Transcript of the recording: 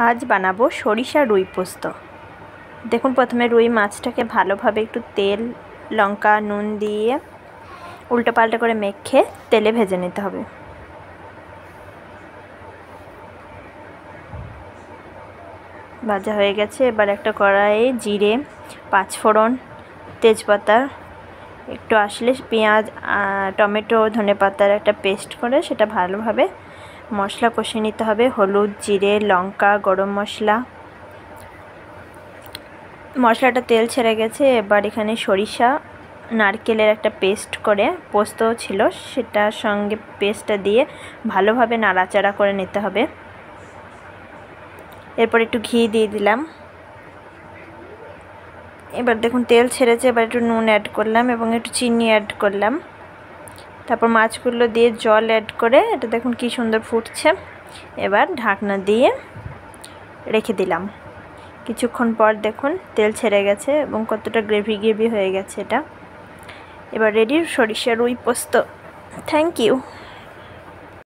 आज বানাবো সরিষা রুই পোস্ত। দেখুন প্রথমে রুই মাছটাকে ভালোভাবে একটু তেল লঙ্কা নুন দিয়ে উল্টো পাল্টা করে মেখে তেলে ভেজে নিতে হবে। ভাজা হয়ে গেছে, এবার একটা কড়াইয়ে জিরে পাঁচফোড়ন তেজপাতা একটু আসলে পেঁয়াজ টমেটো ধনেপাতার একটা পেস্ট করে সেটা ভালোভাবে মশলা কষিয়ে নিতে হবে। হলুদ জিরে লঙ্কা গরম মশলা, মশলাটা তেল ছেড়ে গেছে। এবার এখানে সরিষা নারকেলের একটা পেস্ট করে পোস্ত ছিল সেটার সঙ্গে পেস্টটা দিয়ে ভালোভাবে নাড়াচাড়া করে নিতে হবে। এরপর একটু ঘি দিয়ে দিলাম। এবার দেখুন তেল ছেড়েছে, এবার একটু নুন অ্যাড করলাম এবং একটু চিনি অ্যাড করলাম। তারপর মাছগুলো দিয়ে জল অ্যাড করে এটা দেখুন কি সুন্দর ফুটছে। এবার ঢাকনা দিয়ে রেখে দিলাম। কিছুক্ষণ পর দেখুন তেল ছেড়ে গেছে এবং কতটা গ্রেভি গ্রেভি হয়ে গেছে এটা। এবার রেডি সরিষা রুই পোস্ত। Thank you.